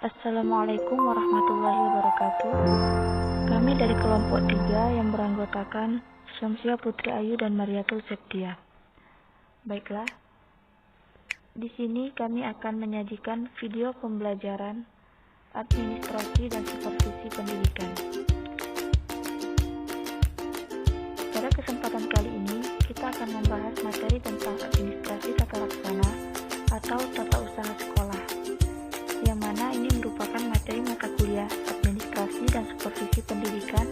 Assalamualaikum warahmatullahi wabarakatuh. Kami dari kelompok 3 yang beranggotakan Syamsia Putri Ayu dan Mariatul Septia. Baiklah, di sini kami akan menyajikan video pembelajaran administrasi dan supervisi pendidikan. Pada kesempatan kali ini, kita akan membahas materi tentang administrasi tata laksana atau tata usaha sekolah, yang mana ini merupakan materi mata kuliah administrasi dan supervisi pendidikan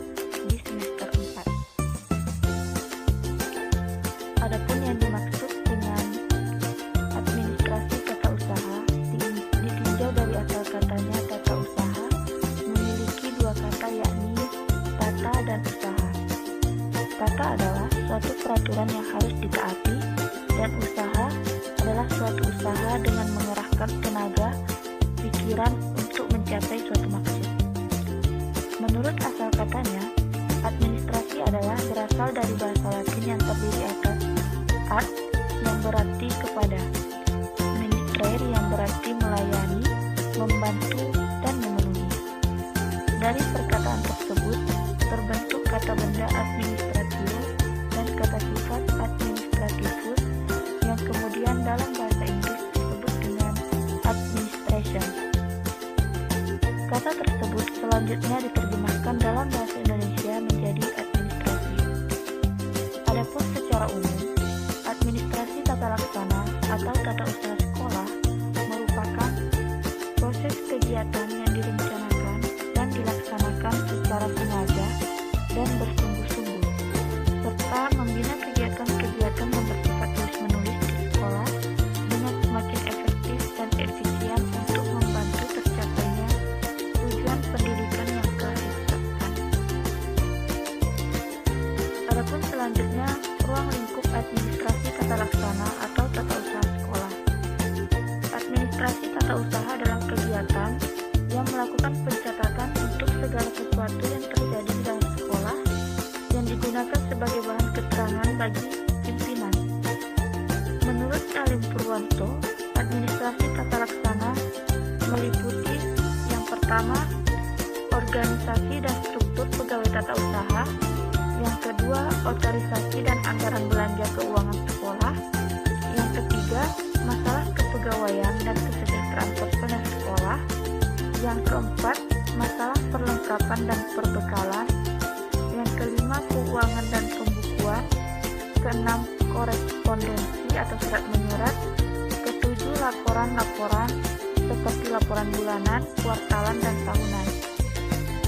di semester 4. Adapun yang dimaksud dengan administrasi tata usaha ditinjau dari asal katanya tata usaha memiliki dua kata, yakni tata dan usaha. Tata adalah suatu peraturan yang harus ditaati, dan usaha adalah suatu usaha dengan mengerahkan tenaga pikiran untuk mencapai suatu maksud. Menurut asal katanya, administrasi adalah berasal dari bahasa Latin yang terdiri atas ad yang berarti kepada, ministrere yang berarti melayani, membantu, dan memenuhi. Dari perkataan tersebut terbentuk kata benda administratio dan kata sifat administrativus yang kemudian dalam bahasa Inggris disebut dengan administration. Kata tersebut selanjutnya diterjemahkan dalam bahasa Indonesia menjadi administrasi. Adapun secara umum, administrasi tata laksana atau tata usaha sekolah merupakan proses kegiatan yang direncanakan dan dilaksanakan secara sengaja dan bersungguh-sungguh, serta membina kegiatan-kegiatan yang bersifat tulis-menulis di sekolah dengan semakin efektif dan efisien untuk membantu tercapainya tujuan pendidikan yang telah ditetapkan. Adapun selanjutnya, ruang lingkup administrasi tata laksana atau tata usaha sekolah. Administrasi tata usaha adalah kegiatan yang melakukan pencatatan untuk segala sesuatu yang terjadi di dalam sekolah yang digunakan sebagai bahan keterangan bagi pimpinan. Menurut Alim Purwanto, administrasi tata laksana meliputi yang pertama, organisasi dan struktur pegawai tata usaha, yang kedua, otorisasi dan anggaran belanja keuangan sekolah, yang ketiga, masalah kepegawaian dan kesejahteraan personel sekolah, yang keempat, masalah perlengkapan dan perbekalan, yang kelima, keuangan dan pembukuan, keenam, korespondensi atau surat menyurat, ketujuh, laporan-laporan seperti laporan bulanan, kuartalan, dan tahunan,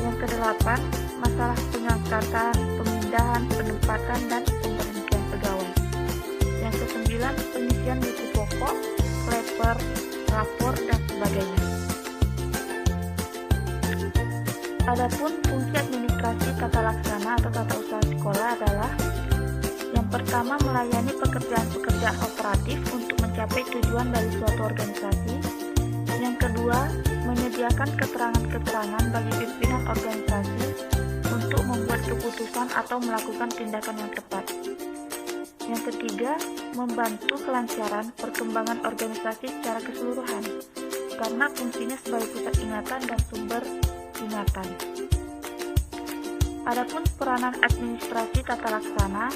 yang kedelapan, masalah pengangkatan, pemindahan, penempatan, dan pemberhentian pegawai, yang kesembilan, pengisian buku pokok, paper, rapor, dan sebagainya. Adapun fungsi administrasi tata laksana atau tata usaha sekolah adalah yang pertama, melayani pekerjaan-pekerjaan operatif untuk mencapai tujuan dari suatu organisasi. Yang kedua, menyediakan keterangan-keterangan bagi pimpinan organisasi untuk membuat keputusan atau melakukan tindakan yang tepat. Yang ketiga, membantu kelancaran perkembangan organisasi secara keseluruhan, karena fungsinya sebagai pusat ingatan dan sumber ingatan. Adapun peranan administrasi tata laksana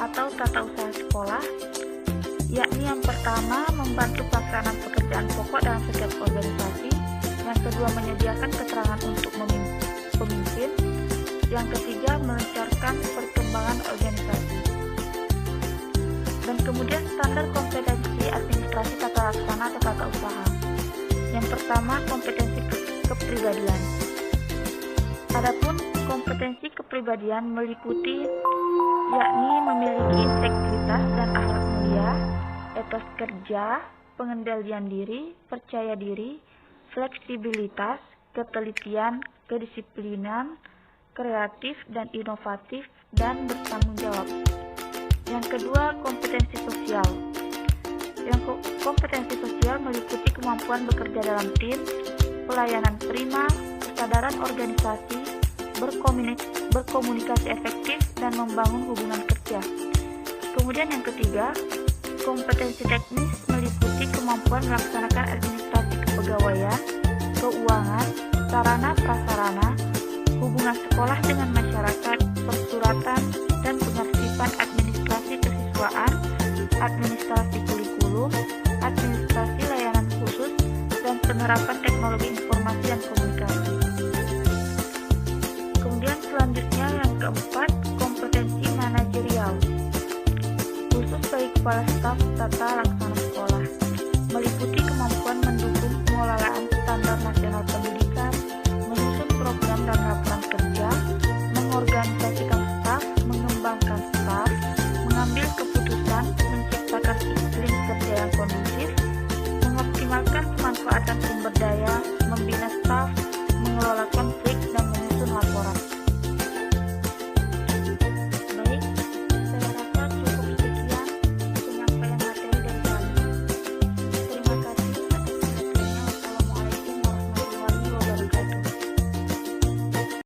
atau tata usaha sekolah, yakni yang pertama, membantu pelaksanaan pekerjaan pokok dalam setiap organisasi, yang kedua, menyediakan keterangan untuk pemimpin, yang ketiga, melancarkan perkembangan organisasi. Dan kemudian standar kompetensi administrasi tata laksana atau tata usaha. Yang pertama, kompetensi kepribadian. Adapun kompetensi kepribadian meliputi yakni memiliki integritas dan akhlak mulia, etos kerja, pengendalian diri, percaya diri, fleksibilitas, ketelitian, kedisiplinan, kreatif dan inovatif, dan bertanggung jawab. Yang kedua, kompetensi sosial. Yang kompetensi sosial meliputi kemampuan bekerja dalam tim, pelayanan prima, kesadaran organisasi, berkomunikasi efektif, dan membangun hubungan kerja. Kemudian yang ketiga, kompetensi teknis meliputi kemampuan melaksanakan administrasi kepegawaian, keuangan, sarana prasarana, hubungan sekolah dengan masyarakat, persuratan dan penertiban administrasi kesiswaan, administrasi kurikulum, administrasi layanan khusus, dan penerapan teknologi informasi dan komunikasi. Kemudian selanjutnya yang keempat, kompetensi manajerial. Khusus bagi kepala staf tata laksana sekolah, meliputi kemampuan mendukung pengelolaan